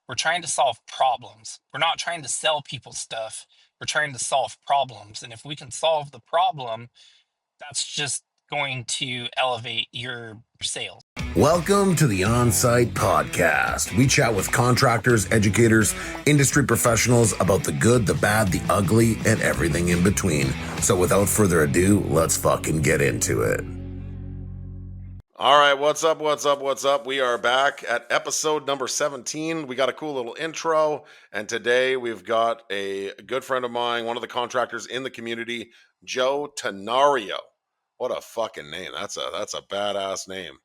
we're trying to solve problems. We're not trying to sell people stuff. We're trying to solve problems. And if we can solve the problem, that's just going to elevate your sales. Welcome to the Onsite podcast. We chat with contractors, educators, industry professionals about the good, the bad, the ugly, and everything in between. So without further ado, let's fucking get into it. All right, what's up? We are back at episode number 17. We got a cool little intro, and today we've got a good friend of mine, one of the contractors in the community, Joe Tenorio. What a fucking name. That's a badass name.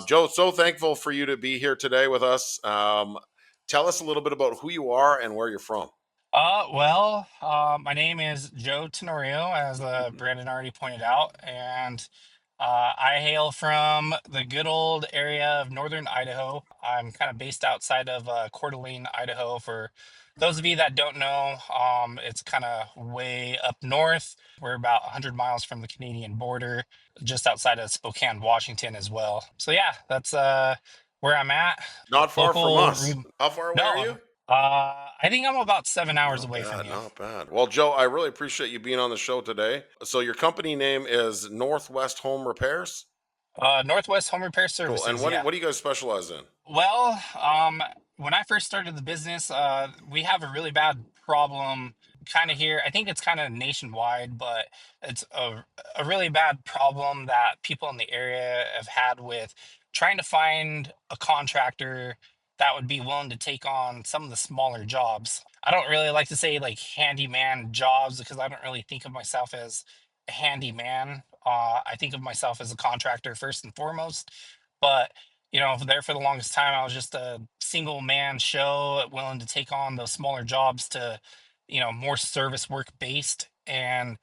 Joe, so thankful for you to be here today with us. Tell us a little bit about who you are and where you're from. My name is Joe Tenorio, as Brandon already pointed out, and I hail from the good old area of Northern Idaho. I'm kind of based outside of Coeur d'Alene, Idaho. For those of you that don't know, it's kind of way up north. We're about 100 miles from the Canadian border, just outside of Spokane, Washington, as well. So yeah, that's where I'm at. Not far from Local. us. How far away are No, you? I think I'm about 7 hours Not away from bad, you. not bad. Well, Joe, I really appreciate you being on the show today. So your company name is Northwest Home Repairs? Northwest Home Repair Cool. And Services, what do, yeah. what do you guys specialize in? Well, when I first started the business, we have a really bad problem kind of here. I think it's kind of nationwide, but it's a really bad problem that people in the area have had with trying to find a contractor that would be willing to take on some of the smaller jobs. I don't really like to say like handyman jobs because I don't really think of myself as a handyman. I think of myself as a contractor first and foremost. But there for the longest time, I was just a single man show willing to take on those smaller jobs to, more service work based and,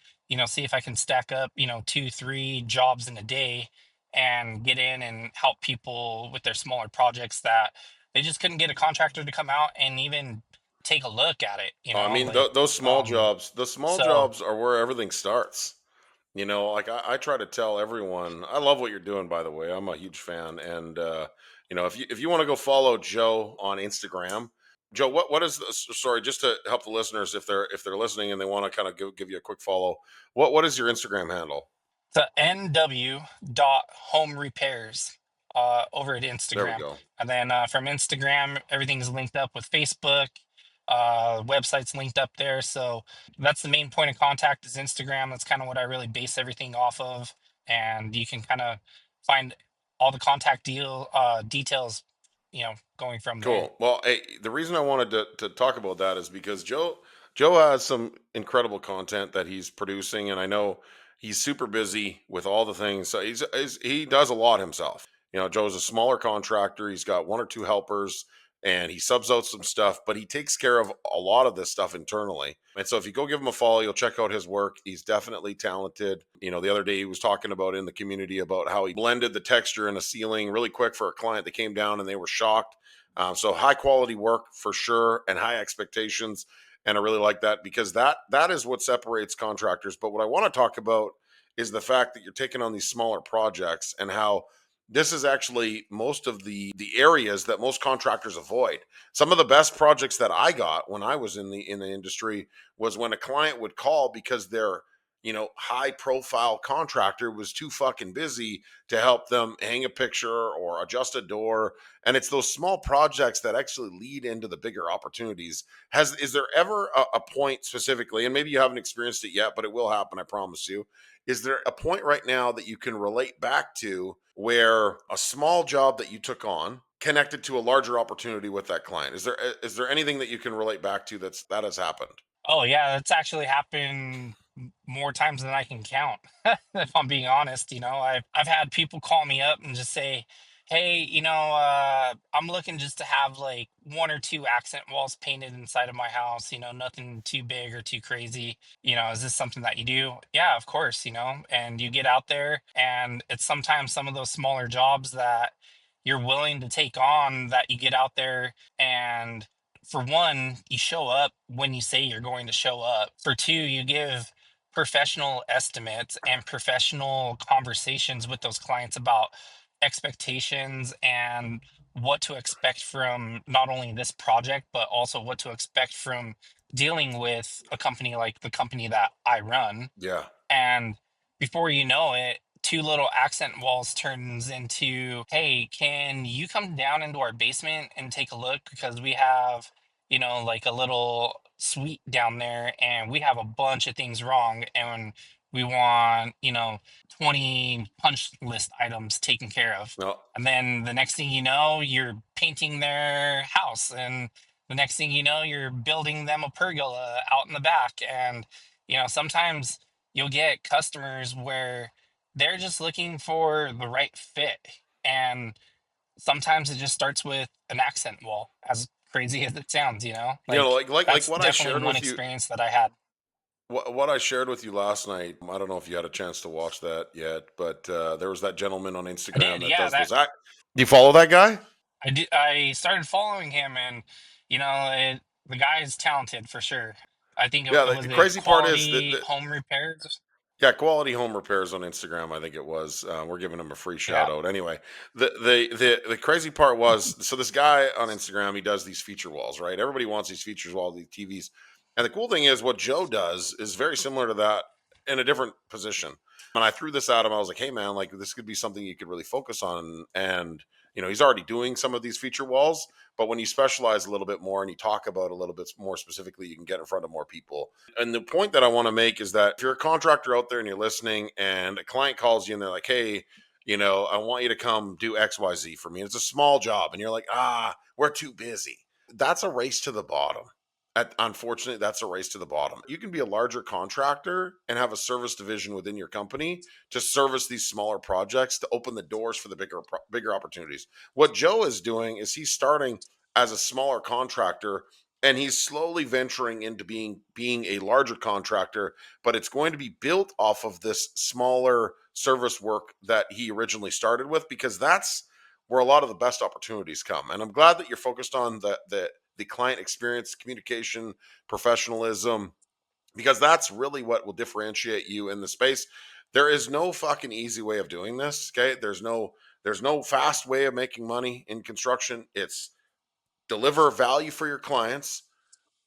see if I can stack up, two, three jobs in a day and get in and help people with their smaller projects that they just couldn't get a contractor to come out and even take a look at it, I mean, like, those small so. jobs are where everything starts. Like I try to tell everyone, I love what you're doing, by the way. I'm a huge fan. And, if you want to go follow Joe on Instagram, Joe, what is this? Sorry, just to help the listeners, if they're listening and they want to kind of give you a quick follow, what is your Instagram handle? The NW dot home repairs over at There we Instagram. go. And then from Instagram, everything's linked up with Facebook. Website's linked up there. So that's the main point of contact is Instagram. That's kind of what I really base everything off of. And you can kind of find all the contact details, going from there. Cool. Well, hey, the reason I wanted to talk about that is because Joe has some incredible content that he's producing, and I know he's super busy with all the things. So he does a lot himself. Joe's a smaller contractor. He's got one or two helpers, and he subs out some stuff, but he takes care of a lot of this stuff internally. And so if you go give him a follow, you'll check out his work. He's definitely talented. The other day he was talking about in the community about how he blended the texture in a ceiling really quick for a client that came down and they were shocked. So high quality work for sure and high expectations. And I really like that because that is what separates contractors. But what I want to talk about is the fact that you're taking on these smaller projects and how this is actually most of the areas that most contractors avoid. Some of the best projects that I got when I was in the industry was when a client would call because their high profile contractor was too fucking busy to help them hang a picture or adjust a door. And it's those small projects that actually lead into the bigger opportunities. Is there ever a point specifically, and maybe you haven't experienced it yet, but it will happen, I promise you. Is there a point right now that you can relate back to where a small job that you took on connected to a larger opportunity with that client? Is there anything that you can relate back to that has happened? Oh yeah, that's actually happened more times than I can count. If I'm being honest, I've had people call me up and just say, "Hey, I'm looking just to have like one or two accent walls painted inside of my house. Nothing too big or too crazy. Is this something that you do?" Yeah, of course. And you get out there, and it's sometimes some of those smaller jobs that you're willing to take on that you get out there and for one, you show up when you say you're going to show up. For two, you give professional estimates and professional conversations with those clients about expectations and what to expect from not only this project, but also what to expect from dealing with a company like the company that I run. Yeah. And before you know it, two little accent walls turns into, hey, can you come down into our basement and take a look? Because we have, like a little suite down there and we have a bunch of things wrong. And we want, 20 punch list items taken care of. No. And then the next thing you know, you're painting their house. And the next thing you know, you're building them a pergola out in the back. And, sometimes you'll get customers where they're just looking for the right fit. And sometimes it just starts with an accent wall, as crazy as it sounds, Like Like that's what I definitely shared one with you. experience that I had. What I shared with you last night, I don't know if you had a chance to watch that yet, but there was that gentleman on I Instagram did, that yeah, does that those act. Do you follow that guy? I did. I started following him, and the guy is talented for sure. I think Yeah, it the was a crazy part is that quality home repairs. yeah, Quality Home Repairs on Instagram, I think it was. We're giving him a free Yeah, shout out. Anyway, the crazy part was, so this guy on Instagram, he does these feature walls, right? Everybody wants these features walls, these TVs. And the cool thing is what Joe does is very similar to that in a different position. And I threw this at him. I was like, hey man, like this could be something you could really focus on. And he's already doing some of these feature walls, but when you specialize a little bit more and you talk about a little bit more specifically, you can get in front of more people. And the point that I want to make is that if you're a contractor out there and you're listening and a client calls you and they're like, hey, I want you to come do XYZ for me. And it's a small job. And you're like, we're too busy. That's a race to the bottom. Unfortunately, that's a race to the bottom. You can be a larger contractor and have a service division within your company to service these smaller projects to open the doors for the bigger opportunities. What Joe is doing is he's starting as a smaller contractor and he's slowly venturing into being a larger contractor, but it's going to be built off of this smaller service work that he originally started with, because that's where a lot of the best opportunities come. And I'm glad that you're focused on the client experience, communication, professionalism, because that's really what will differentiate you in the space. There is no fucking easy way of doing this. Okay. There's no fast way of making money in construction. It's deliver value for your clients,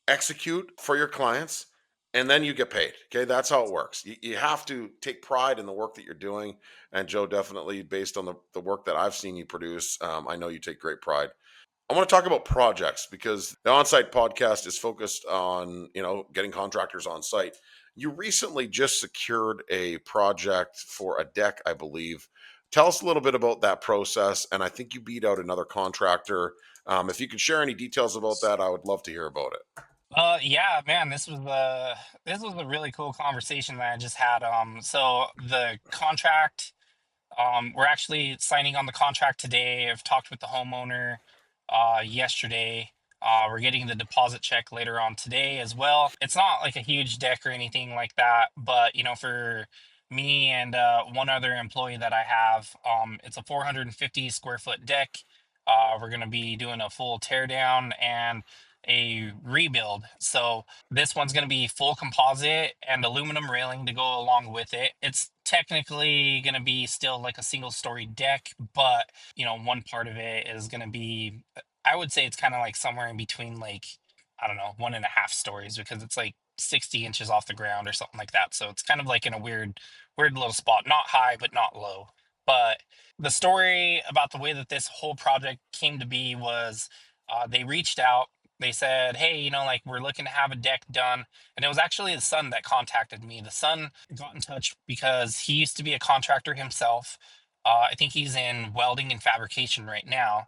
execute for your clients, and then you get paid. Okay, that's how it works. You have to take pride in the work that you're doing. And Joe, definitely based on the work that I've seen you produce, I know you take great pride. I want to talk about projects because the Onsite podcast is focused on, getting contractors on site. You recently just secured a project for a deck, I believe. Tell us a little bit about that process. And I think you beat out another contractor. If you could share any details about that, I would love to hear about it. yeah, man, this was a really cool conversation that I just had. So the contract. We're actually signing on the contract today. I've talked with the homeowner yesterday. We're getting the deposit check later on today as well. It's not like a huge deck or anything like that, but for me and one other employee that I have, it's a 450 square foot deck. We're going to be doing a full tear down and a rebuild. So this one's going to be full composite and aluminum railing to go along with it. It's technically going to be still like a single story deck, but one part of it is going to be, I would say it's kind of like somewhere in between, like, I don't know, 1.5 stories, because it's like 60 inches off the ground or something like that. So it's kind of like in a weird little spot, not high, but not low. But the story about the way that this whole project came to be was they reached out. They said, hey, like we're looking to have a deck done. And it was actually the son that contacted me. The son got in touch because he used to be a contractor himself. I think he's in welding and fabrication right now.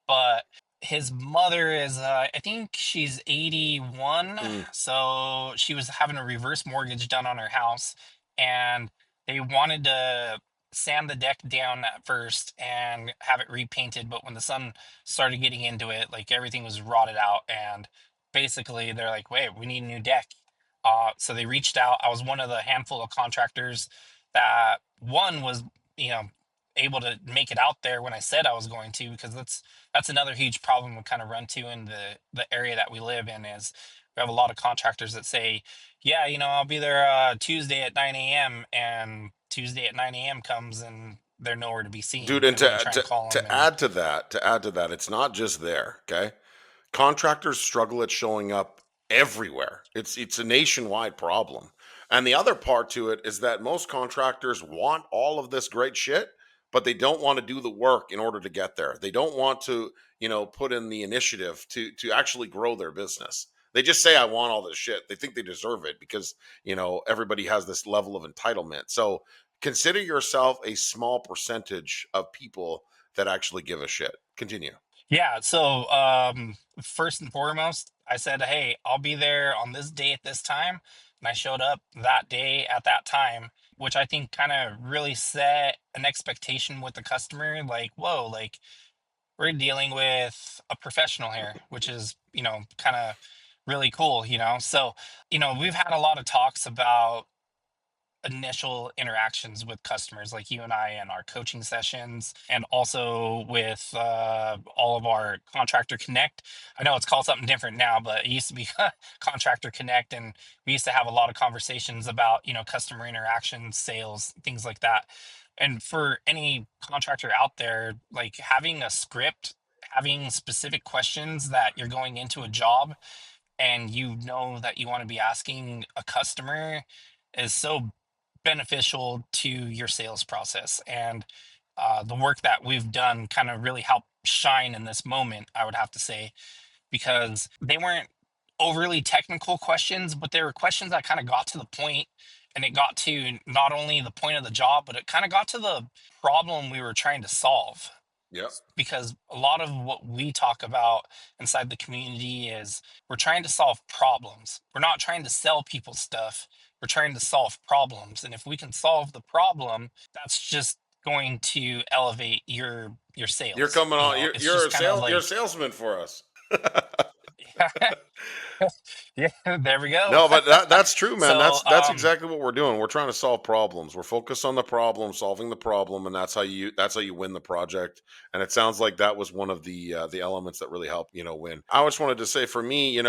But his mother is, I think she's 81. Mm, So she was having a reverse mortgage done on her house. And they wanted to sand the deck down at first and have it repainted. But when the son started getting into it, like everything was rotted out. And basically, they're like, wait, we need a new deck. So they reached out. I was one of the handful of contractors that one was, you know, able to make it out there when I said I was going to, because that's another huge problem we kind of run to in the area that we live in is we have a lot of contractors that say, yeah, I'll be there Tuesday at 9 a.m. and Tuesday at 9 a.m. comes and they're nowhere to be Dude, seen. and And when you try and call them, and to add to that, it's not just there, okay? Contractors struggle at showing up everywhere. It's a nationwide problem. And the other part to it is that most contractors want all of this great shit, but they don't want to do the work in order to get there. They don't want to, put in the initiative to actually grow their business. They just say I want all this shit. They think they deserve it because, everybody has this level of entitlement. So, consider yourself a small percentage of people that actually give a shit. Continue. yeah. So first and foremost, I said, hey, I'll be there on this day at this time, and I showed up that day at that time, which I think kind of really set an expectation with the customer. Like, whoa, like we're dealing with a professional here, which is, kind of really cool, So, we've had a lot of talks about initial interactions with customers like you and I in our coaching sessions, and also with all of our Contractor Connect. I know it's called something different now, but it used to be Contractor Connect, and we used to have a lot of conversations about, customer interactions, sales, things like that. And for any contractor out there, like having a script, having specific questions that you're going into a job and that you want to be asking a customer is so beneficial to your sales process. And the work that we've done kind of really helped shine in this moment, I would have to say, because they weren't overly technical questions, but they were questions that kind of got to the point, and it got to not only the point of the job, but it kind of got to the problem we were trying to solve. Yep. Because a lot of what we talk about inside the community is we're trying to solve problems. We're not trying to sell people stuff. We're trying to solve problems. And if we can solve the problem, that's just going to elevate your You're sales. coming on. It's just kind of You're a like salesman for us. yeah, there we go. No, but that's true, man. So That's exactly what we're doing. We're trying to solve problems. We're focused on the problem, solving the problem, and that's how you win the project. And it sounds like that was one of the elements that really helped win. I just wanted to say for me,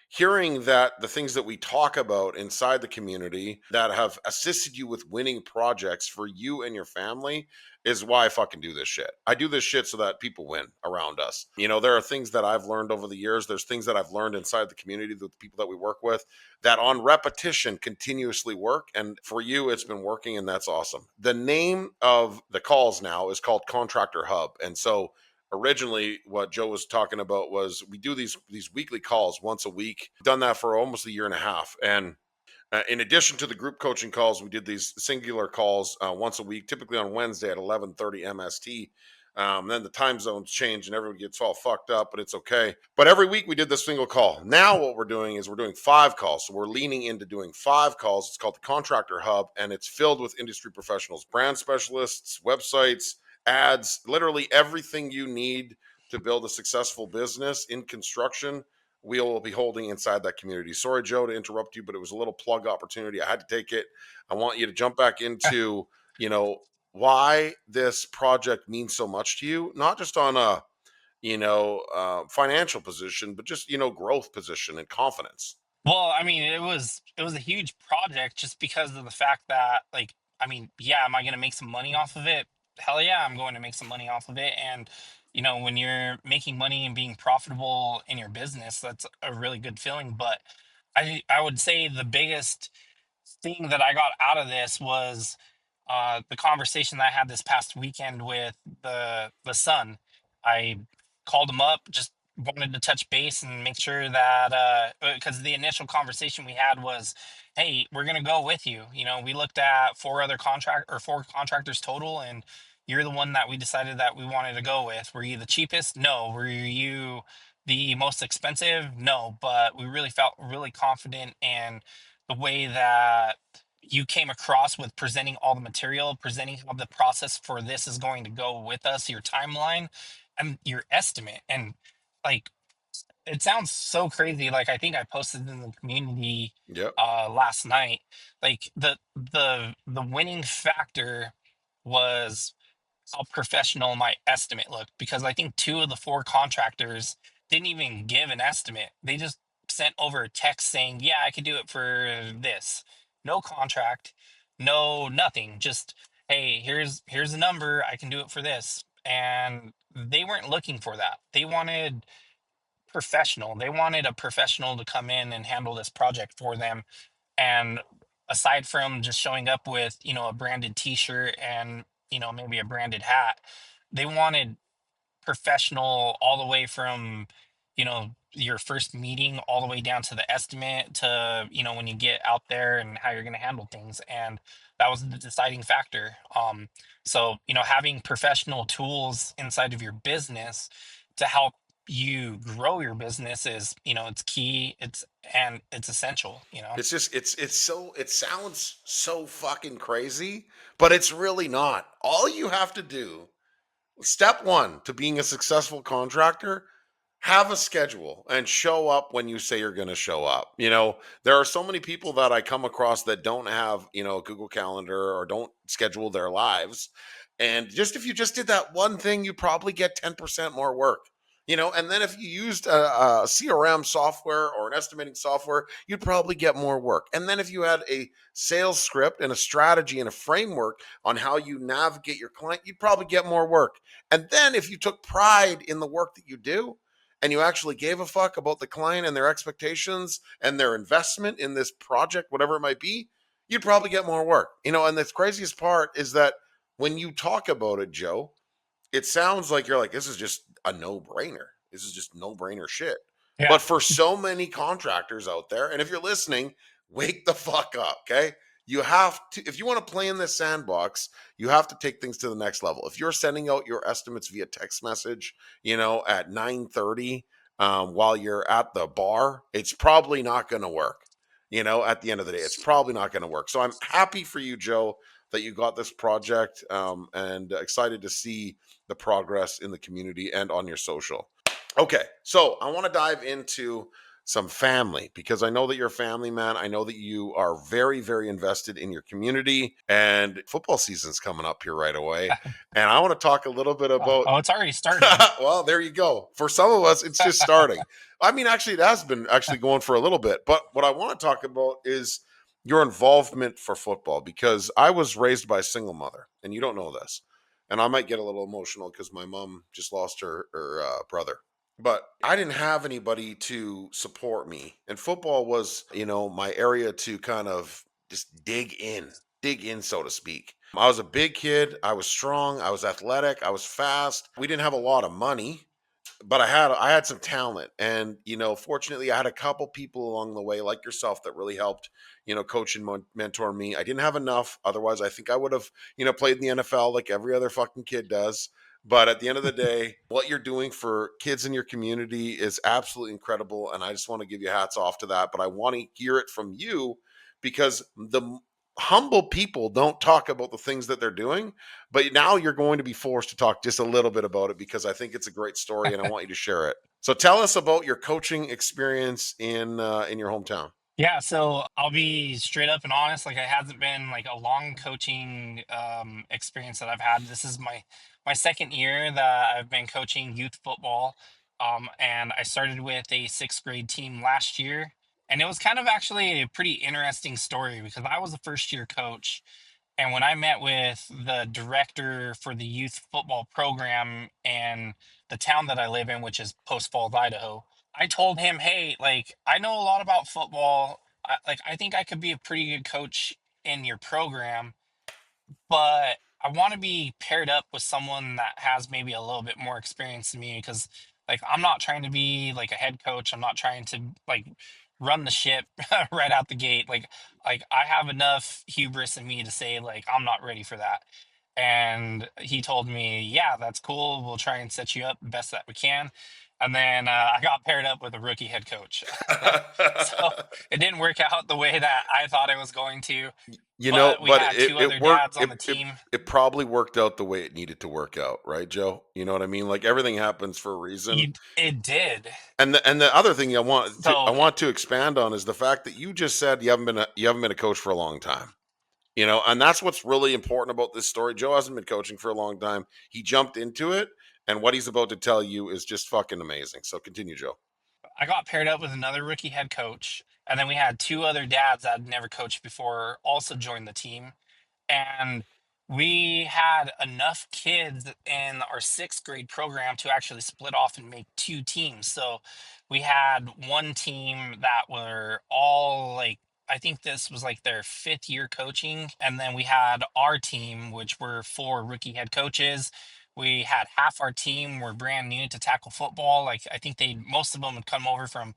hearing that the things that we talk about inside the community that have assisted you with winning projects for you and your family is why I fucking do this shit. I do this shit so that people win around us. There are things that I've learned over the years. There's things that I've learned inside the community with the people that we work with that on repetition continuously work. And for you, it's been working, and that's awesome. The name of the calls now is called Contractor Hub. And so originally what Joe was talking about was we do these weekly calls once a week. Done that for almost a year and a half. And in addition to the group coaching calls, we did these singular calls once a week, typically on Wednesday at 11:30 MST. Then the time zones change and everyone gets all fucked up, but it's okay. But every week we did this single call. Now what we're doing is we're doing 5 calls. So we're leaning into doing 5 calls. It's called the Contractor Hub, and it's filled with industry professionals, brand specialists, websites, ads, literally everything you need to build a successful business in construction we'll be holding inside that community. Sorry, Joe, to interrupt you, but it was a little plug opportunity. I had to take it. I want you to jump back into, you know, why this project means so much to you, not just on a, financial position, but just, growth position and confidence. well, I mean, it was a huge project just because of the fact that, like, I mean, yeah, am I going to make some money off of it? Hell yeah, I'm going to make some money off of it. And when you're making money and being profitable in your business, that's a really good feeling. But I would say the biggest thing that I got out of this was the conversation that I had this past weekend with the son. I called him up, just wanted to touch base and make sure that because the initial conversation we had was, hey, we're gonna go with you. We looked at four contractors total, and you're the one that we decided that we wanted to go with. Were you the cheapest? No. Were you the most expensive? No. But we really felt really confident in the way that you came across with presenting all the material, presenting how the process for this is going to go with us, your timeline, and your estimate. And like, it sounds so crazy. Like, I think I posted in the community Yep. last night. Like, the winning factor was how professional my estimate looked, because I think two of the four contractors didn't even give an estimate. They just sent over a text saying, "Yeah, I could do it for this." No contract, no nothing. Just, hey, here's a number, I can do it for this. And they weren't looking for that. They wanted professional. They wanted a professional to come in and handle this project for them. And aside from just showing up with, a branded t-shirt and, maybe a branded hat, they wanted professional all the way from your first meeting all the way down to the estimate to when you get out there and how you're going to handle things. And that was the deciding factor. So having professional tools inside of your business to help you grow your business is it's key, it's essential. It sounds so fucking crazy, but it's really not. All you have to do, step one to being a successful contractor, have a schedule and show up when you say you're going to show up. There are so many people that I come across that don't have, a Google Calendar or don't schedule their lives. And just if you just did that one thing, you probably get 10% more work. And then if you used a CRM software or an estimating software, you'd probably get more work. And then if you had a sales script and a strategy and a framework on how you navigate your client, you'd probably get more work. And then if you took pride in the work that you do, and you actually gave a fuck about the client and their expectations and their investment in this project, whatever it might be, you'd probably get more work. And the craziest part is that when you talk about it, Joe, it sounds like you're like, this is just a no brainer. This is just no brainer shit. Yeah. But for so many contractors out there, and if you're listening, wake the fuck up, okay? You have to, if you want to play in this sandbox, you have to take things to the next level. If you're sending out your estimates via text message, at 9:30, while you're at the bar, it's probably not going to work. At the end of the day, it's probably not going to work. So I'm happy for you, Joe, that you got this project, and excited to see the progress in the community and on your social. Okay, so I want to dive into some family because I know that you're a family man. I know that you are very, very invested in your community, and football season's coming up here right away. And I want to talk a little bit Oh, about. oh, it's already started. Well, there you go. For some of us, it's just starting. I mean, actually, it has been actually going for a little bit. But what I want to talk about is your involvement for football because I was raised by a single mother, and you don't know this. And I might get a little emotional because my mom just lost her brother. But I didn't have anybody to support me. And football was, my area to kind of just dig in, so to speak. I was a big kid. I was strong. I was athletic. I was fast. We didn't have a lot of money, but I had some talent, and fortunately I had a couple people along the way like yourself that really helped, coach and mentor me. I didn't have enough, otherwise I think I would have, played in the NFL like every other fucking kid does. But at the end of the day, what you're doing for kids in your community is absolutely incredible, and I just want to give you hats off to that. But I want to hear it from you because the humble people don't talk about the things that they're doing, but now you're going to be forced to talk just a little bit about it because I think it's a great story and I want you to share it. So tell us about your coaching experience in your hometown. Yeah, so I'll be straight up and honest. Like, it hasn't been like a long coaching experience that I've had. This is my second year that I've been coaching youth football. And I started with a sixth grade team last year. And it was kind of actually a pretty interesting story because I was a first year coach. And when I met with the director for the youth football program in the town that I live in, which is Post Falls, Idaho, I told him, "Hey, like, I know a lot about football. I think I could be a pretty good coach in your program, but I want to be paired up with someone that has maybe a little bit more experience than me because like I'm not trying to be like a head coach. I'm not trying to like run the ship right out the gate. Like I have enough hubris in me to say like I'm not ready for that." And he told me, "Yeah, that's cool. We'll try and set you up best that we can." And then I got paired up with a rookie head coach. So it didn't work out the way that I thought it was going to, but we But had two it other worked. dads on the team. It probably worked out the way it needed to work out, right, Joe? You know what I mean? Like everything happens for a reason. It did. And the other thing I So want to expand on is the fact that you just said you haven't been a coach for a long time. And that's what's really important about this story. Joe hasn't been coaching for a long time. He jumped into it, and what he's about to tell you is just fucking amazing. So continue, Joe. I got paired up with another rookie head coach, and then we had two other dads that had never coached before also joined the team. And we had enough kids in our sixth grade program to actually split off and make two teams. So we had one team that were all like, I think this was like their fifth year coaching. And then we had our team, which were four rookie head coaches. We had half our team were brand new to tackle football. Like I think most of them had come over from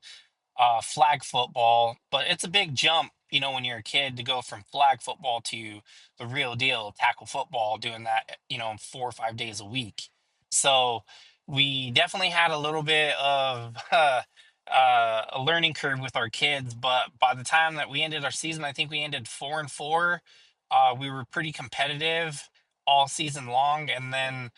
flag football, but it's a big jump, when you're a kid to go from flag football to the real deal tackle football, doing that, 4 or 5 days a week. So we definitely had a little bit of a learning curve with our kids, but by the time that we ended our season, I think we ended 4-4. We were pretty competitive all season long, and then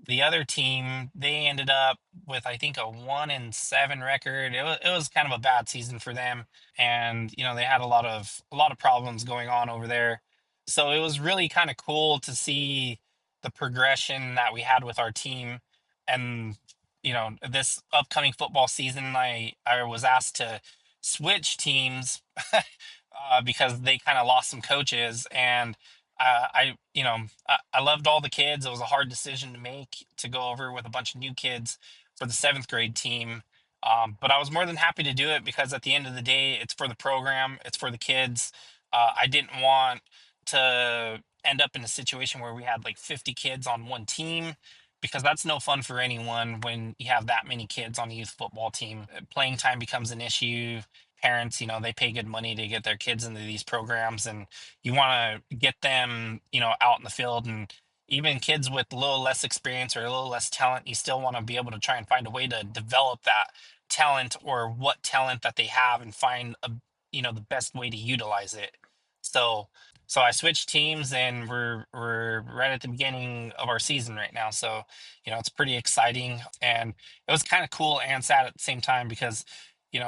the other team, they ended up with I think a 1-7 record. It was kind of a bad season for them, and they had a lot of problems going on over there. So it was really kind of cool to see the progression that we had with our team, and this upcoming football season, I was asked to switch teams because they kind of lost some coaches, and I loved all the kids. It was a hard decision to make to go over with a bunch of new kids for the seventh grade team. But I was more than happy to do it because at the end of the day, it's for the program, it's for the kids. I didn't want to end up in a situation where we had like 50 kids on one team because that's no fun for anyone when you have that many kids on a youth football team. Playing time becomes an issue. Parents, they pay good money to get their kids into these programs, and you want to get them, out in the field. And even kids with a little less experience or a little less talent, you still want to be able to try and find a way to develop that talent or what talent that they have and find the best way to utilize it. So, so I switched teams, and we're right at the beginning of our season right now. So, it's pretty exciting, and it was kind of cool and sad at the same time because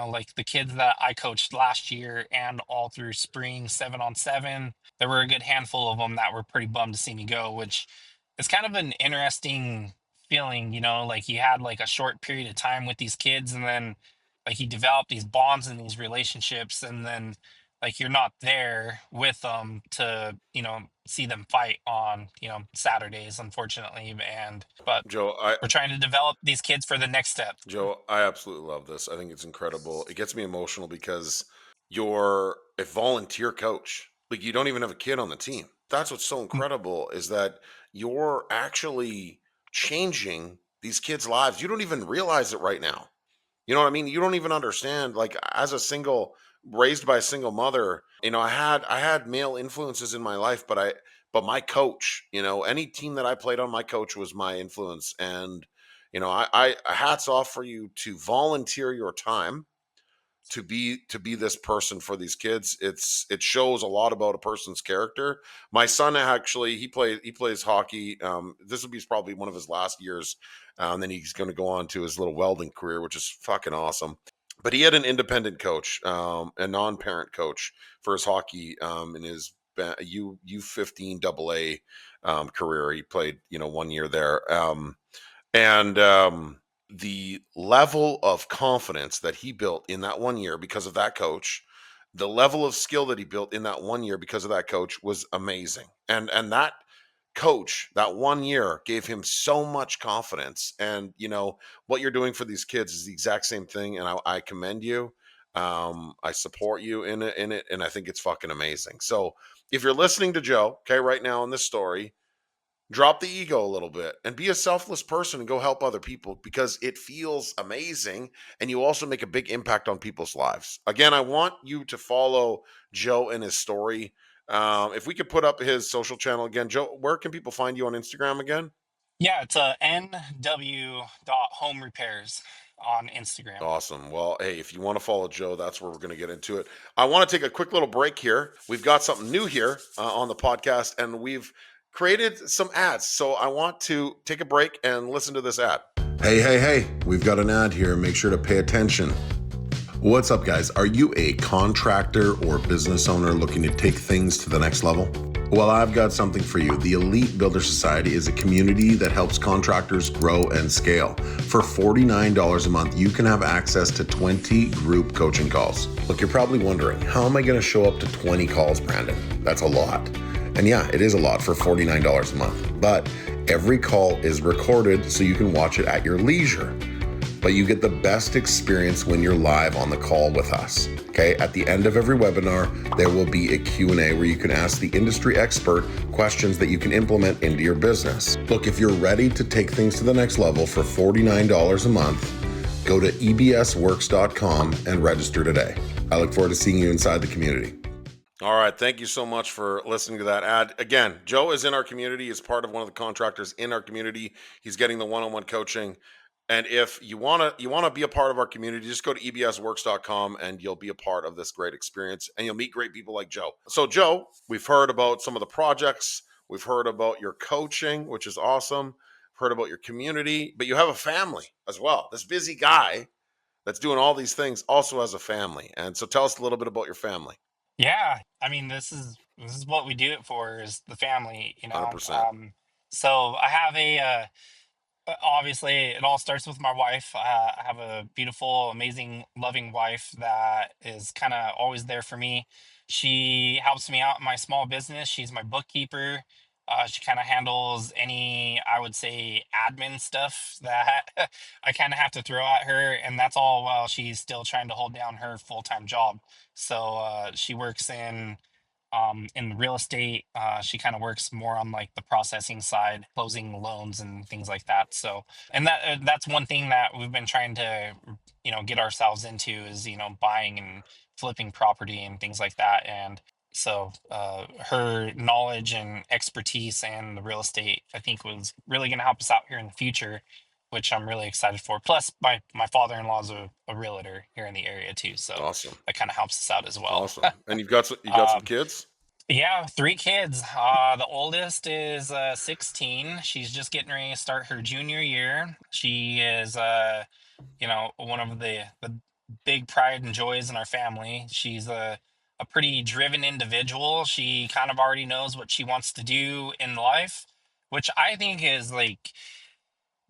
like the kids that I coached last year and all through spring 7-on-7, there were a good handful of them that were pretty bummed to see me go, which is kind of an interesting feeling, like you had like a short period of time with these kids, and then like you develop these bonds and these relationships, and then like you're not there with them to, see them fight on, Saturdays, unfortunately. And but Joe, I we're trying to develop these kids for the next step. Joe, I absolutely love this. I think it's incredible. It gets me emotional because you're a volunteer coach. Like you don't even have a kid on the team. That's what's so incredible is that you're actually changing these kids' lives. You don't even realize it right now. You know what I mean? You don't even understand. Like as a single raised by a single mother, I had male influences in my life, but my coach, any team that I played on, my coach was my influence. And I hats off for you to volunteer your time to be this person for these kids. It shows a lot about a person's character. My son actually he plays hockey. This will be probably one of his last years. Then he's going to go on to his little welding career, which is fucking awesome. But he had an independent coach, a non-parent coach for his hockey in his U15 AA career. He played 1 year there. And the level of confidence that he built in that 1 year because of that coach, the level of skill that he built in that 1 year because of that coach was amazing. And that coach, that 1 year gave him so much confidence. And what you're doing for these kids is the exact same thing. And I commend you. I support you in it, and I think it's fucking amazing. So if you're listening to Joe, okay, right now in this story, drop the ego a little bit and be a selfless person and go help other people because it feels amazing, and you also make a big impact on people's lives. Again, I want you to follow Joe and his story. If we could put up his social channel again, Joe, where can people find you on Instagram again? Yeah, it's nw.home repairs on Instagram. Awesome. Well, hey, if you want to follow Joe, that's where we're going to get into it. I want to take a quick little break here. We've got something new here on the podcast, and we've created some ads. So I want to take a break and listen to this ad. Hey, hey, hey, we've got an ad here. Make sure to pay attention. What's up, guys? Are you a contractor or business owner looking to take things to the next level? Well, I've got something for you. The Elite Builder Society is a community that helps contractors grow and scale. For $49 a month, you can have access to 20 group coaching calls. Look, you're probably wondering, how am I going to show up to 20 calls, Brandon? That's a lot. And yeah, it is a lot for $49 a month, but every call is recorded so you can watch it at your leisure. But you get the best experience when you're live on the call with us. Okay, at the end of every webinar, there will be a Q&A where you can ask the industry expert questions that you can implement into your business. Look, if you're ready to take things to the next level for $49 a month, go to ebsworks.com and register today. I look forward to seeing you inside the community. All right. Thank you so much for listening to that ad. Again, Joe is in our community, is part of one of the contractors in our community. He's getting the one-on-one coaching. And if you want to be a part of our community, just go to ebsworks.com and you'll be a part of this great experience and you'll meet great people like Joe. So Joe, we've heard about some of the projects, we've heard about your coaching, which is awesome. Heard about your community, but you have a family as well. This busy guy that's doing all these things also has a family. And so tell us a little bit about your family. Yeah, I mean, this is what we do it for, is the family, you know. 100%. So I have obviously it all starts with my wife. I have a beautiful, amazing, loving wife that is kind of always there for me. She helps me out in my small business. She's my bookkeeper. She kind of handles any, I would say, admin stuff that I kind of have to throw at her, and that's all while she's still trying to hold down her full-time job. So she works in real estate. She kind of works more on like the processing side, closing loans and things like that. So, and that's one thing that we've been trying to, get ourselves into, is, buying and flipping property and things like that. And so her knowledge and expertise and the real estate, I think, was really going to help us out here in the future, which I'm really excited for. Plus, my father-in-law is a realtor here in the area too, so Awesome. that kind of helps us out as well. Awesome. And you got some kids? Yeah, three kids. The oldest is 16. She's just getting ready to start her junior year. She is one of the big pride and joys in our family. She's a pretty driven individual. She kind of already knows what she wants to do in life, which I think is like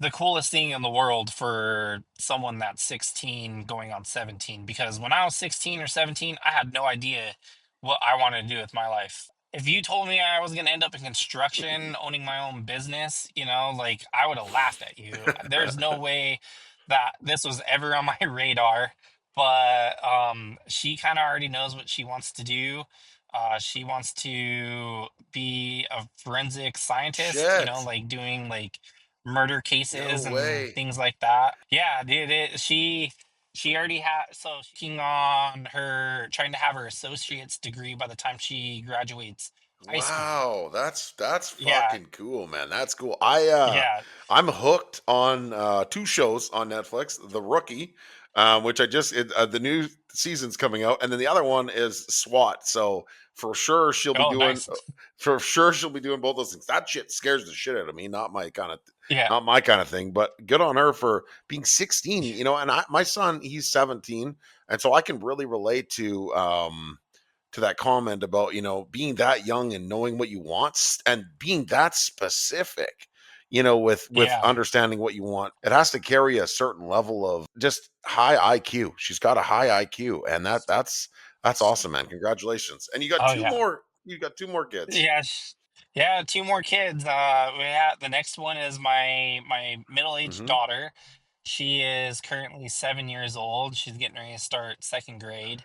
the coolest thing in the world for someone that's 16 going on 17, because when I was 16 or 17, I had no idea what I wanted to do with my life. If you told me I was going to end up in construction owning my own business, like, I would have laughed at you. There's no way that this was ever on my radar. But she kind of already knows what she wants to do. She wants to be a forensic scientist, Shit. like doing like murder No cases and way. things like that. Yeah, dude, she already had, so she's working on her, trying to have her associate's degree by the time she graduates high school. Wow, that's Yeah, fucking cool, man. That's cool. yeah. I'm hooked on two shows on Netflix. The Rookie, which the new season's coming out, and then the other one is SWAT. So for sure she'll be Oh, doing nice. for sure she'll be doing both those things. That shit scares the shit out of me. Yeah, Not my kind of thing, but good on her for being 16, and my son, he's 17, and so I can really relate to that comment about being that young and knowing what you want and being that specific, with yeah. understanding what you want. It has to carry a certain level of just high IQ. She's got a high IQ, and that's awesome, man. Congratulations. And Oh, yeah. you got two more kids. Yeah, yeah, two more kids. The next one is my middle-aged Hmm. daughter. She is currently 7 years old. She's getting ready to start second grade.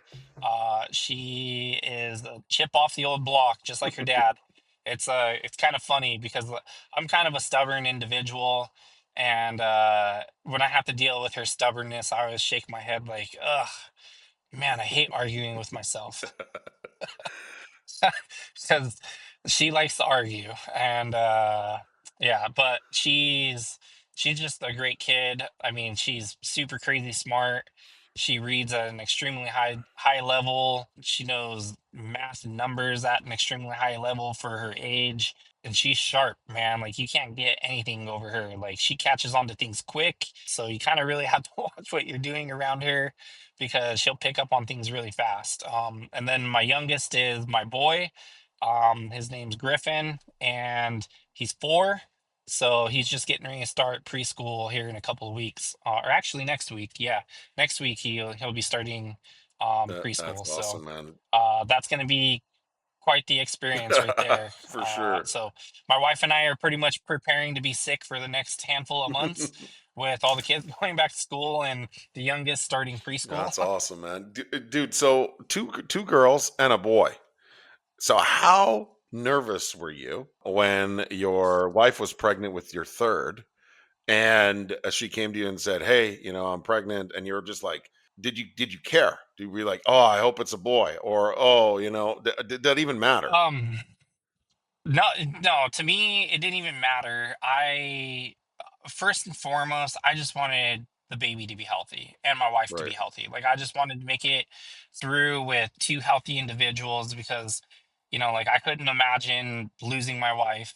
She is a chip off the old block, just like her dad. It's kind of funny because I'm kind of a stubborn individual, and when I have to deal with her stubbornness, I always shake my head like, ugh, man, I hate arguing with myself. Because she likes to argue. And yeah, but she's just a great kid. I mean, she's super crazy smart. She reads at an extremely high level. She knows math and numbers at an extremely high level for her age. And she's sharp, man. Like, you can't get anything over her. Like, she catches on to things quick. So you kind of really have to watch what you're doing around her, because she'll pick up on things really fast. And then my youngest is my boy. His name's Griffin, and he's 4. So he's just getting ready to start preschool here in a couple of weeks, or actually next week. Yeah, next week he'll be starting That's preschool. So awesome, man. that's gonna be quite the experience right there. For sure. So my wife and I are pretty much preparing to be sick for the next handful of months with all the kids going back to school and the youngest starting preschool. That's awesome, man. Dude, so two girls and a boy. So how nervous were you when your wife was pregnant with your third and she came to you and said, "Hey, I'm pregnant," and you're just like, did you care? Did you be like, "Oh, I hope it's a boy," or, "Oh, did that even matter?" Um, no, no, to me, it didn't even matter. First and foremost, I just wanted the baby to be healthy and my wife to be Right. healthy. Like, I just wanted to make it through with two healthy individuals because, like, I couldn't imagine losing my wife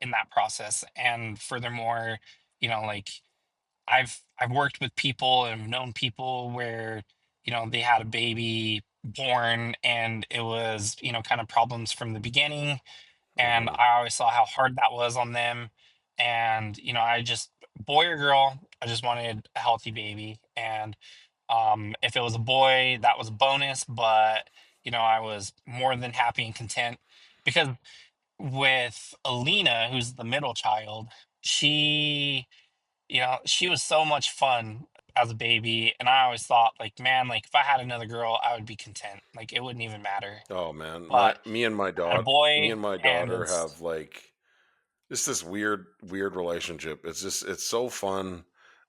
in that process. And furthermore, like, I've worked with people and known people where, they had a baby born and it was, kind of problems from the beginning, and Mhm. I always saw how hard that was on them. And I just, boy or girl, I just wanted a healthy baby. And if it was a boy, that was a bonus. But I was more than happy and content because with Alina, who's the middle child, she she was so much fun as a baby, and I always thought, like, man, like if I had another girl, I would be content. Like it wouldn't even matter. Oh, man. But I had a Me boy, and my and daughter it's have, like, it's this weird relationship. It's so fun.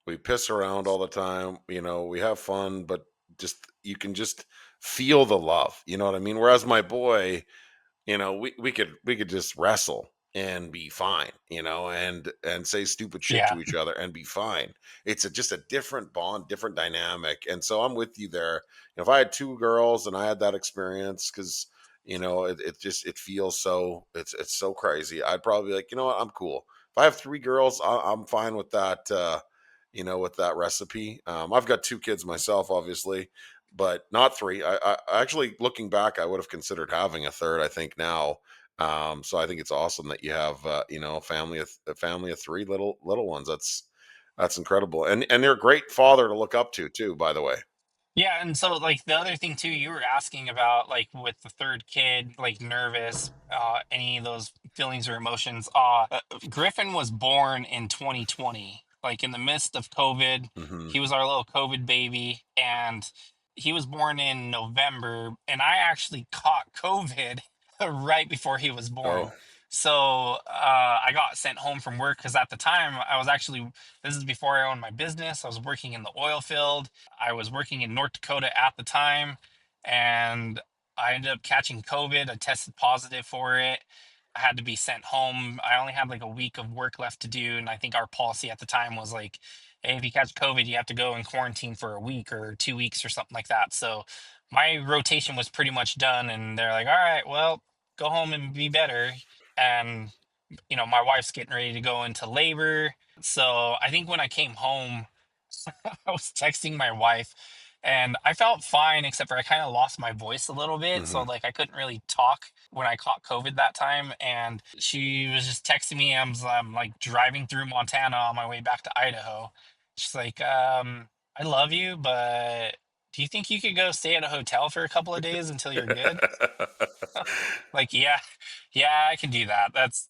We piss around all the time, we have fun, but just you can just feel the love. You know what I mean? Whereas my boy, we could just wrestle and be fine, and say stupid shit yeah. to each other and be fine. Just a different bond, different dynamic. And so I'm with you there. If I had two girls and I had that experience, because it feels so, it's so crazy, I'd probably be like, you know what, I'm cool. If I have three girls, I'm fine with that. With that recipe. I've got two kids myself, obviously, but not three. I actually, looking back, I would have considered having a third. I think now, so I think it's awesome that you have, a family of three little ones. That's incredible, and they're a great father to look up to too. By the way. Yeah, and so like the other thing too, you were asking about like with the third kid, like nervous, any of those feelings or emotions. Griffin was born in 2020, like in the midst of COVID. Hmm. He was our little COVID baby, and he was born in November, and I actually caught COVID right before he was Oh. born. So I got sent home from work because at the time I was actually, this is before I owned my business. I was working in the oil field. I was working in North Dakota at the time, and I ended up catching COVID. I tested positive for it. I had to be sent home. I only had like a week of work left to do, and I think our policy at the time was like, hey, if you catch COVID, you have to go in quarantine for a week or 2 weeks or something like that. So my rotation was pretty much done, and they're like, all right, well, go home and be better. And my wife's getting ready to go into labor. So I think when I came home, I was texting my wife and I felt fine, except for I kind of lost my voice a little bit. So, Hmm. like, I couldn't really talk when I caught COVID that time. And she was just texting me. I'm like driving through Montana on my way back to Idaho. She's like, I love you, but do you think you could go stay at a hotel for a couple of days until you're good? Like, yeah, yeah, I can do that. That's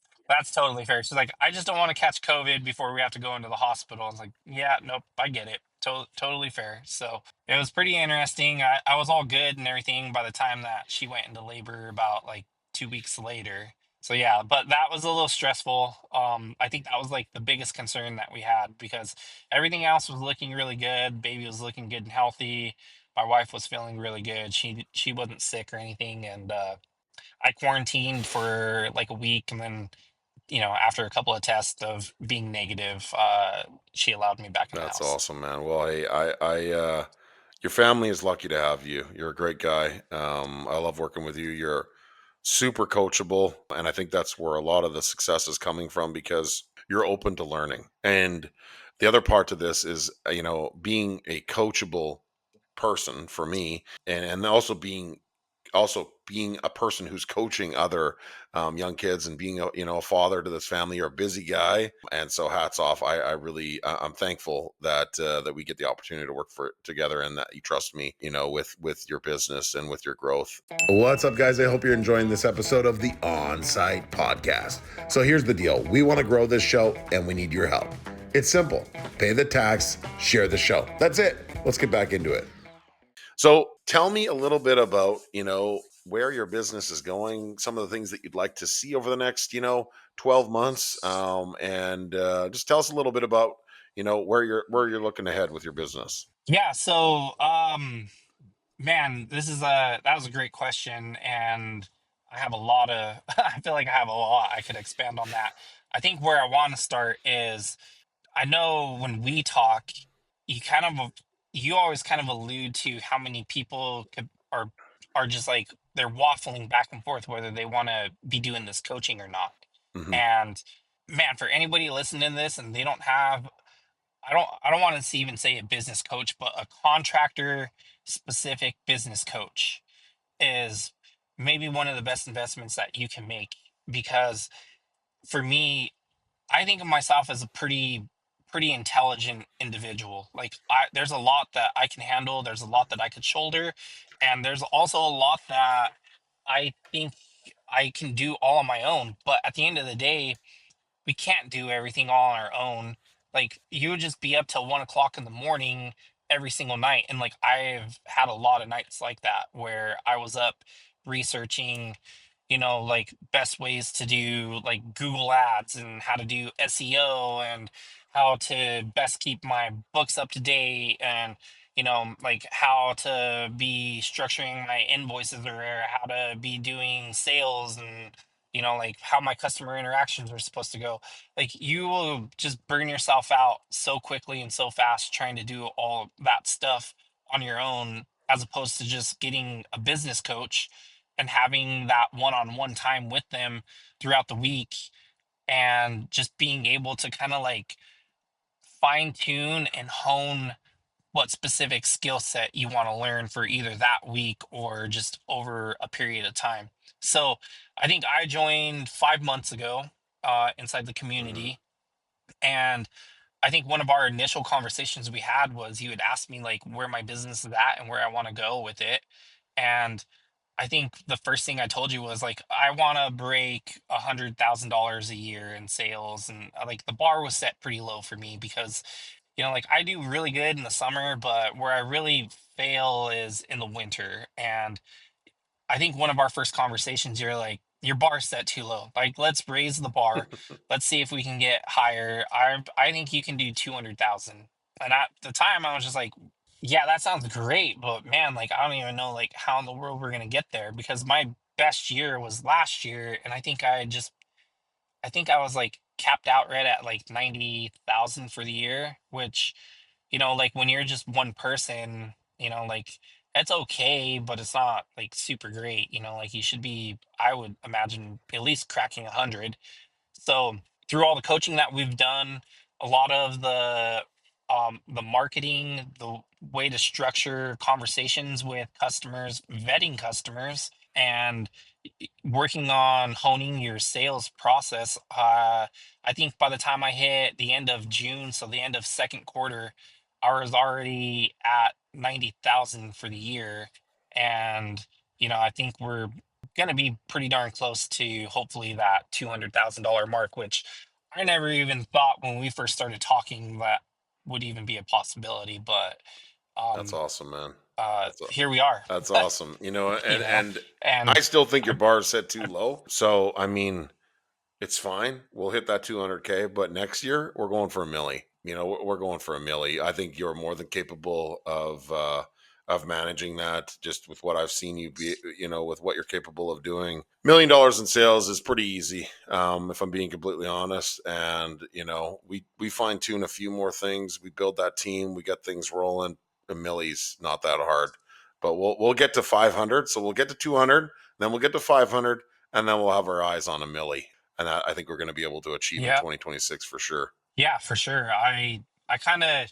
totally fair. She's like, I just don't want to catch COVID before we have to go into the hospital. I was like, yeah, nope, I get it. Totally fair. So it was pretty interesting. I was all good and everything by the time that she went into labor about like 2 weeks later. So yeah, but that was a little stressful. I think that was like the biggest concern that we had because everything else was looking really good. Baby was looking good and healthy. My wife was feeling really good. She wasn't sick or anything, and I quarantined for like a week, and then after a couple of tests of being negative, she allowed me back in the That's house. awesome, man. Well, your family is lucky to have you. You're a great guy. I love working with you. You're super coachable, and I think that's where a lot of the success is coming from because you're open to learning. And the other part to this is, being a coachable person for me, and also being also being a person who's coaching other young kids and being a father to this family. You're a busy guy, and so hats off. I really I'm thankful that we get the opportunity to work for together, and that you trust me, with your business and with your growth. What's up, guys? I hope you're enjoying this episode of the Onsite podcast. So here's the deal: we want to grow this show, and we need your help. It's simple: pay the tax, share the show. That's it. Let's get back into it. So tell me a little bit about, where your business is going, some of the things that you'd like to see over the next, 12 months. And just tell us a little bit about, where you're looking ahead with your business. Yeah, so man, that was a great question, and I have a lot of I feel like I have a lot I could expand on that. I think where I want to start is I know when we talk, you always kind of allude to how many people are just like they're waffling back and forth whether they want to be doing this coaching or not. Hmm. And man, for anybody listening to this and they don't have I don't want to even say a business coach, but a contractor specific business coach is maybe one of the best investments that you can make because for me, I think of myself as a pretty intelligent individual. Like there's a lot that I can handle, there's a lot that I could shoulder, and there's also a lot that I think I can do all on my own. But at the end of the day, we can't do everything all on our own. Like you would just be up till 1 o'clock in the morning every single night. And like I've had a lot of nights like that where I was up researching, like best ways to do like Google ads and how to do SEO and how to best keep my books up to date and like how to be structuring my invoices or how to be doing sales and like how my customer interactions are supposed to go. Like you will just burn yourself out so quickly and so fast trying to do all that stuff on your own, as opposed to just getting a business coach and having that one-on-one time with them throughout the week and just being able to kind of like fine tune and hone what specific skill set you want to learn for either that week or just over a period of time. So I think I joined 5 months ago inside the Hmm. community. And I think one of our initial conversations we had was he would ask me like where my business is at and where I want to go with it. And I think the first thing I told you was like I want to break $100,000 a year in sales, and like the bar was set pretty low for me because like I do really good in the summer, but where I really fail is in the winter. And I think one of our first conversations, you're like, your bar set too low. Like, let's raise the bar. Let's see if we can get higher. I think you can do 200,000. And at the time, I was just like, yeah, that sounds great, but man, like I don't even know like how in the world we're gonna get there because my best year was last year, and I think I was like capped out right at like 90,000 for the year, which like when you're just one person, like it's okay, but it's not like super great, like you should be, I would imagine, at least cracking 100. So through all the coaching that we've done, a lot of the marketing, the way to structure conversations with customers, vetting customers, and working on honing your sales process. I think by the time I hit the end of June, so the end of second quarter, I was already at 90,000 for the year, and I think we're going to be pretty darn close to hopefully that $200,000 mark, which I never even thought when we first started talking that would even be a possibility. But That's um, awesome, man. That's here we are, That's awesome. you And know, I and still think your I, bar is set too I, low. So I mean, it's fine. We'll hit that 200K, but next year we're going for a milli. We're going for a milli. I think you're more than capable of managing that. Just with what I've seen you be, with what you're capable of doing. $1 million in sales is pretty easy, if I'm being completely honest. And we fine tune a few more things. We build that team. We get things rolling. A milli's not that hard, but we'll get to 500. So we'll get to 200, then we'll get to 500, and then we'll have our eyes on a milli, and I think we're going to be able to achieve in yeah, 2026 for sure. yeah, for sure. I kind of,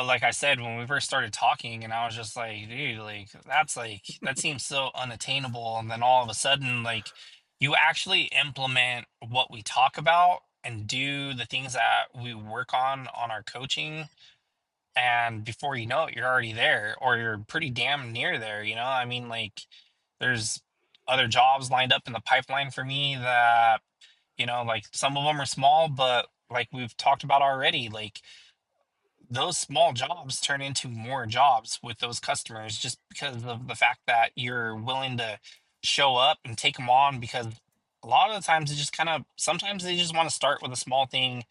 like I said, when we first started talking, and I was just like, dude, like, that seems so unattainable. And then all of a sudden, like, you actually implement what we talk about and do the things that we work on our coaching. And before you know it, you're already there, or you're pretty damn near there. I mean, like, there's other jobs lined up in the pipeline for me that, like, some of them are small, but like we've talked about already, like, those small jobs turn into more jobs with those customers just because of the fact that you're willing to show up and take them on, because a lot of the times it just kind of sometimes they just want to start with a small thing,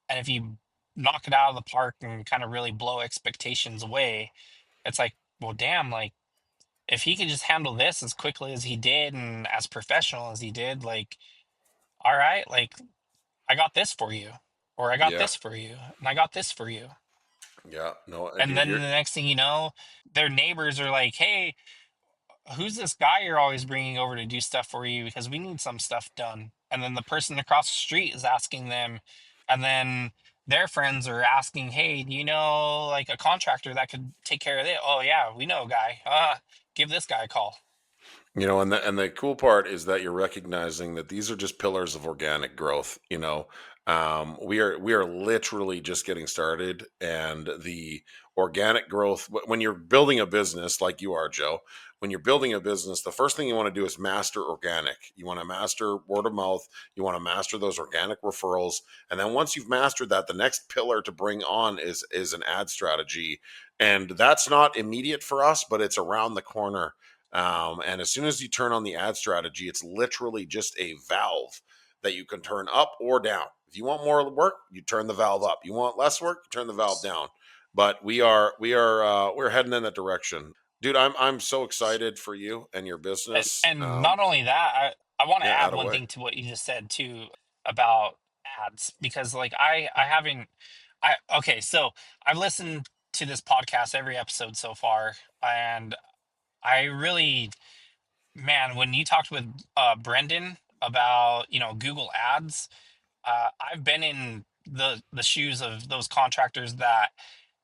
and if you knock it out of the park and kind of really blow expectations away, it's like, well, damn, like, if he could just handle this as quickly as he did and as professional as he did, like, all right, like, I got this for you, or I got Yeah, this for you, and I got this for you. yeah, no, And then you're the next thing you know, their neighbors are like, "Hey, who's this guy you're always bringing over to do stuff for you? Because we need some stuff done." And then the person across the street is asking them, and then their friends are asking, "Hey, do you know like a contractor that could take care of it?" "Oh yeah, we know a guy. Give this guy a call." and the cool part is that you're recognizing that these are just pillars of organic growth. We are literally just getting started, and the organic growth, when you're building a business like you are, Joe, when you're building a business, the first thing you want to do is master organic. You want to master word of mouth. You want to master those organic referrals, and then once you've mastered that, the next pillar to bring on is an ad strategy, and that's not immediate for us, but it's around the corner. And as soon as you turn on the ad strategy, it's literally just a valve that you can turn up or down. If you want more work, you turn the valve up. You want less work, you turn the valve down. But we're heading in that direction, dude. I'm so excited for you and your business. And not only that, I want to Yeah, add add one away. thing to what you just said too about ads, because like I haven't I okay, so I've listened to this podcast every episode so far, and I really, man, when you talked with Brendan about, Google Ads, I've been in the shoes of those contractors that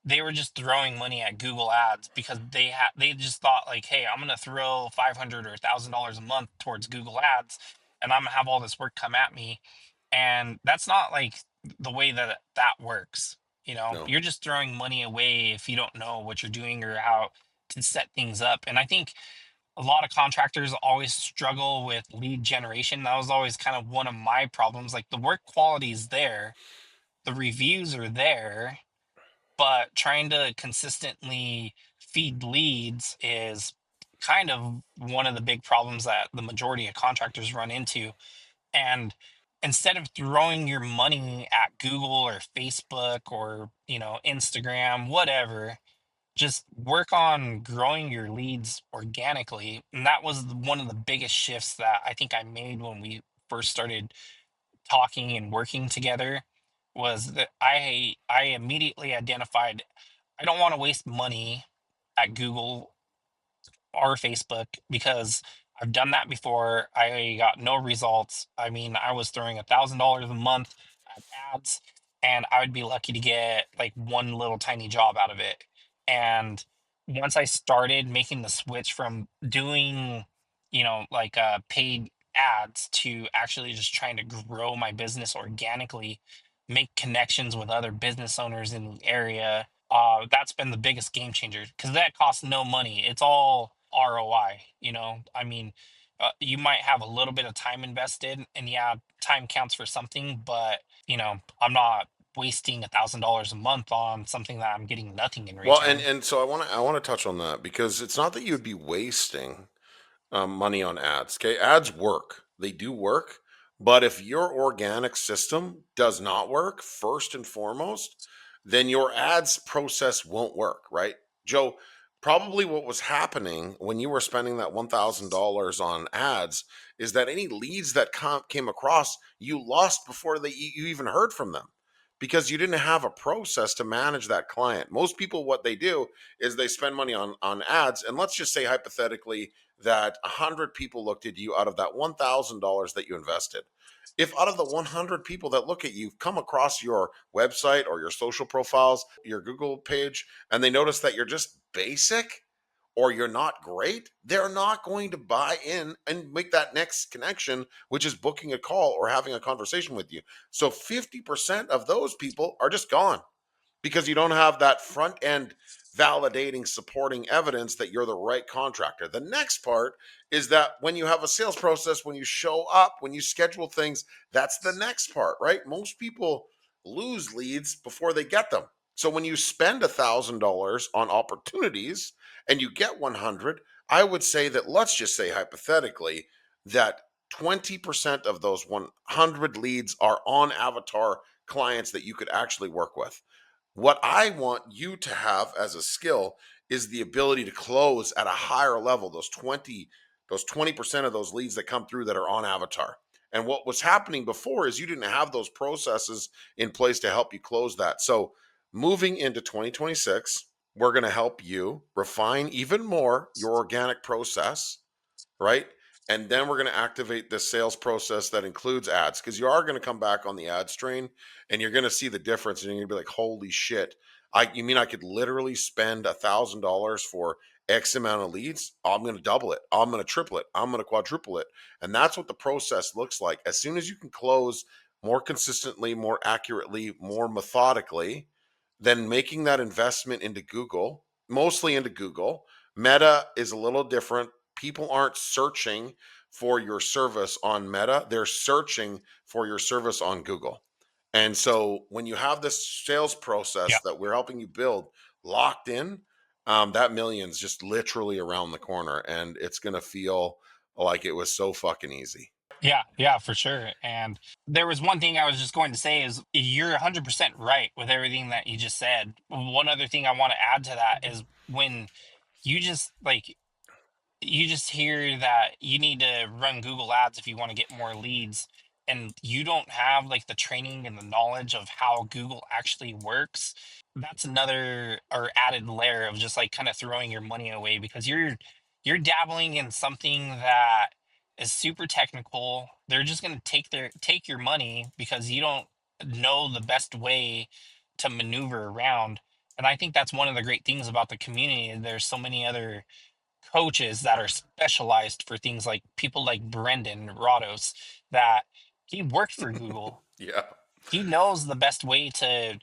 they were just throwing money at Google Ads because they just thought like, hey, I'm gonna throw 500 or $1,000 a month towards Google Ads, and I'm gonna have all this work come at me, and that's not like the way that that works. No. You're just throwing money away if you don't know what you're doing or how to set things up. And I think a lot of contractors always struggle with lead generation. That was always kind of one of my problems. Like, the work quality is there, the reviews are there, but trying to consistently feed leads is kind of one of the big problems that the majority of contractors run into. And instead of throwing your money at Google or Facebook or, Instagram, whatever, just work on growing your leads organically. And that was one of the biggest shifts that I think I made when we first started talking and working together, was that I immediately identified I don't want to waste money at Google or Facebook, because I've done that before. I got no results. I mean, I was throwing $1,000 a month at ads, and I would be lucky to get like one little tiny job out of it. And once I started making the switch from doing, like paid ads to actually just trying to grow my business organically, make connections with other business owners in the area, that's been the biggest game changer, because that costs no money. It's all ROI. I mean, you might have a little bit of time invested, and yeah, time counts for something, but I'm not wasting $1,000 a month on something that I'm getting nothing in Well, and return. and so I want to touch on that because it's not that you would be wasting money on ads. Okay, ads work; they do work. But if your organic system does not work, first and foremost, then your ads process won't work, right, Joe? Probably what was happening when you were spending that $1,000 on ads is that any leads that came across, you lost before you even heard from them, because you didn't have a process to manage that client. Most people, what they do is they spend money on ads, and let's just say hypothetically that 100 people looked at you out of that $1,000 that you invested. If out of the 100 people that look at you come across your website or your social profiles, your Google page, and they notice that you're just basic or you're not great, they're not going to buy in and make that next connection, which is booking a call or having a conversation with you. So 50% of those people are just gone because you don't have that front end validating, supporting evidence that you're the right contractor. The next part is that when you have a sales process, when you show up, when you schedule things, that's the next part, right? Most people lose leads before they get them. So when you spend $1,000 on opportunities and you get 100, I would say that, let's just say hypothetically, that 20% of those 100 leads are on avatar clients that you could actually work with. What I want you to have as a skill is the ability to close at a higher level, those 20% of those leads that come through that are on avatar. And what was happening before is you didn't have those processes in place to help you close that. So moving into 2026, we're going to help you refine even more your organic process, right? And then we're going to activate this sales process that includes ads, because you are going to come back on the ad strain and you're going to see the difference. And you're going to be like, holy shit. You mean I could literally spend $1,000 for X amount of leads? I'm going to double it. I'm going to triple it. I'm going to quadruple it. And that's what the process looks like. As soon as you can close more consistently, more accurately, more methodically, then making that investment into Google, mostly into Google. Meta is a little different. People aren't searching for your service on Meta, they're searching for your service on Google. And so when you have this sales Yeah. process that we're helping you build locked in, that million's just literally around the corner, and it's going to feel like it was so fucking easy. Yeah, yeah, for sure. And there was one thing I was just going to say is you're 100% right with everything that you just said. One other thing I want to add to that is when you just like you just hear that you need to run Google ads if you want to get more leads, and you don't have like the training and the knowledge of how Google actually works. That's another or added layer of just like kind of throwing your money away because you're dabbling in something that is super technical. They're just going to take your money because you don't know the best way to maneuver around. And I think that's one of the great things about the community. There's so many other coaches that are specialized for things like people like Brendan Rodos that he worked for Google. Yeah. He knows the best way to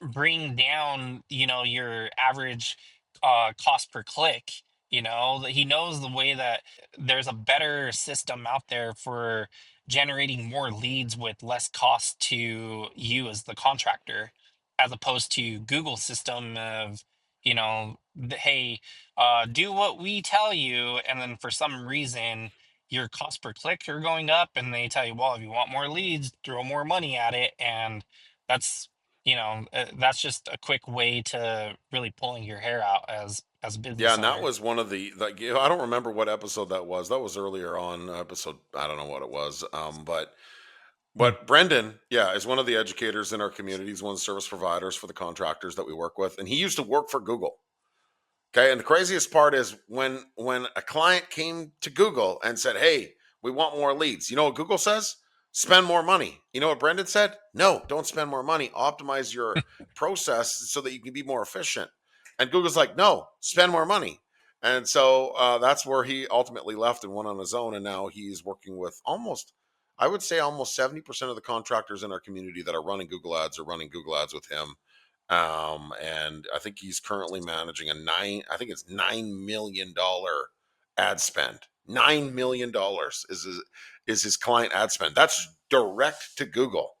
bring down, your average cost per click. He knows the way that there's a better system out there for generating more leads with less cost to you as the contractor, as opposed to Google's system of, hey, do what we tell you, and then for some reason your cost per click are going up, and they tell you, well, if you want more leads, throw more money at it. And that's that's just a quick way to really pulling your hair out as a Yeah, business and that owner. was one of the like, I don't remember what episode that was. That was earlier on episode. I don't know what it was. Hmm. But Brendan, yeah, is one of the educators in our community. He's one of the service providers for the contractors that we work with, and he used to work for Google. Okay, and the craziest part is when a client came to Google and said, "Hey, we want more leads." You know what Google says? Spend more money. You know what Brendan said? No, don't spend more money. Optimize your process so that you can be more efficient. And Google's like, "No, spend more money." And so that's where he ultimately left and went on his own. And now he's working with I would say almost 70% of the contractors in our community that are running Google ads are running Google ads with him. And I think he's currently managing I think it's $9 million ad spend. $9 million is his client ad spend. That's direct to Google.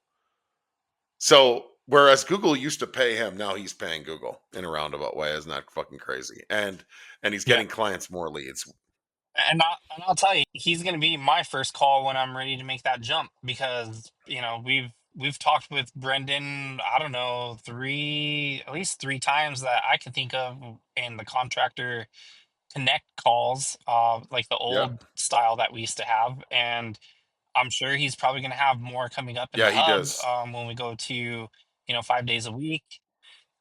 So whereas Google used to pay him, now he's paying Google in a roundabout way. Isn't that fucking crazy? And he's Yeah. getting clients more leads. And I'll tell you, he's going to be my first call when I'm ready to make that jump because we've talked with Brendan. I don't know, at least three times that I can think of in the contractor connect calls, like the Yeah. old style that we used to have. And I'm sure he's probably going to have more coming up in Yeah, the he hub does. when we go to, 5 days a week.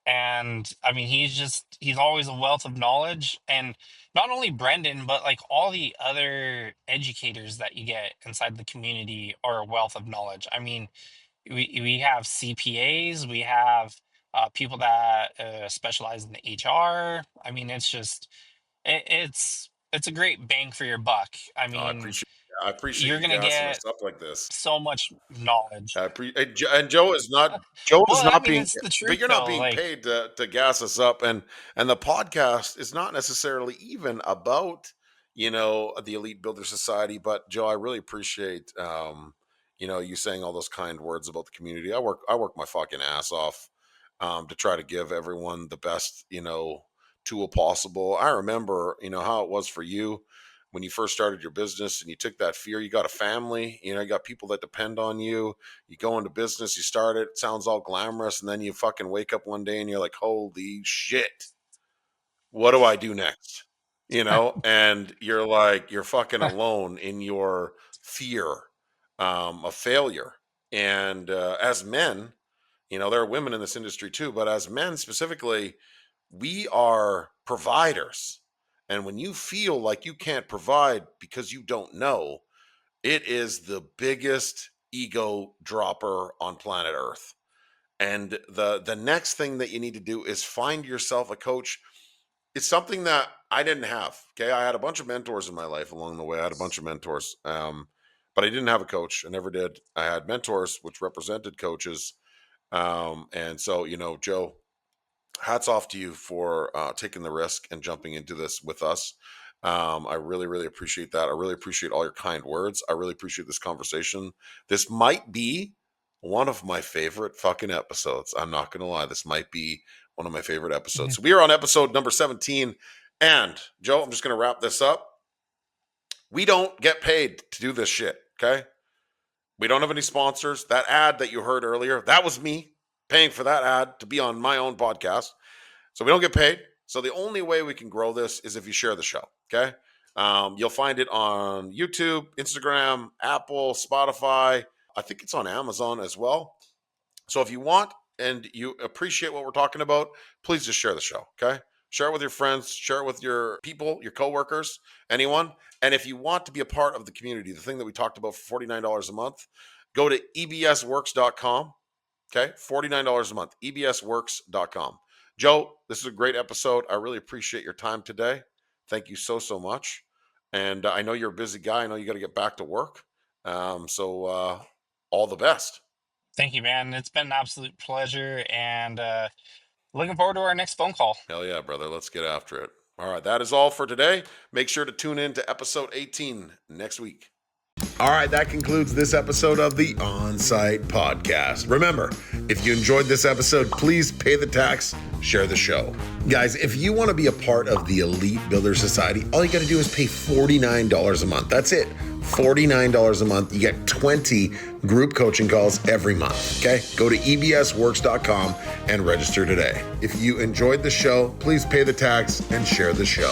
And I mean, he's always a wealth of knowledge. And not only Brendan, but like all the other educators that you get inside the community are a wealth of knowledge. I mean, we have CPAs, we have people that specialize in HR. I mean, it's a great bang for your buck. I Oh, mean, I appreciate you're you gonna gassing us get up like this. so much knowledge. And Joe is Well, I not mean, being, it's the but truth you're not though. being Like, paid to gas us up, and the podcast is not necessarily even about the Elite Builder Society. But Joe, I really appreciate you saying all those kind words about the community. I work my fucking ass off to try to give everyone the best tool possible. I remember how it was for you when you first started your business and you took that fear. You got a family, you got people that depend on you. You go into business, you start it sounds all glamorous, and then you fucking wake up one day and you're like, holy shit, what do I do next? And you're like, you're fucking alone in your fear of failure. And as men, there are women in this industry too, but as men specifically, we are providers. And when you feel like you can't provide because you don't know, it is the biggest ego dropper on planet Earth. And the next thing that you need to do is find yourself a coach. It's something that I didn't have. Okay. I had a bunch of mentors in my life along the way. I had a bunch of mentors. But I didn't have a coach. I never did. I had mentors which represented coaches. And so, Joe, hats off to you for taking the risk and jumping into this with us. I really, really appreciate that. I really appreciate all your kind words. I really appreciate this conversation. This might be one of my favorite fucking episodes. I'm not going to lie. This might be one of my favorite episodes. So we are on episode number 17. And Joe, I'm just going to wrap this up. We don't get paid to do this shit. Okay. We don't have any sponsors. That ad that you heard earlier, that was me paying for that ad to be on my own podcast. So we don't get paid. So the only way we can grow this is if you share the show. Okay. You'll find it on YouTube, Instagram, Apple, Spotify. I think it's on Amazon as well. So if you want and you appreciate what we're talking about, please just share the show. Okay. Share it with your friends, share it with your people, your coworkers, anyone. And if you want to be a part of the community, the thing that we talked about for $49 a month, go to ebsworks.com. Okay, $49 a month, ebsworks.com. Joe, this is a great episode. I really appreciate your time today. Thank you so, so much. And I know you're a busy guy. I know you got to get back to work. So all the best. thank you, man. It's been an absolute pleasure, and looking forward to our next phone call. Hell yeah, brother. Let's get after it. All right, that is all for today. Make sure to tune in to episode 18 next week. All right, that concludes this episode of the Onsite Podcast. Remember, if you enjoyed this episode, please pay the tax, share the show. Guys, if you want to be a part of the Elite Builder Society, all you got to do is pay $49 a month. That's it. $49 a month. You get 20 group coaching calls every month. Okay? Go to ebsworks.com and register today. If you enjoyed the show, please pay the tax and share the show.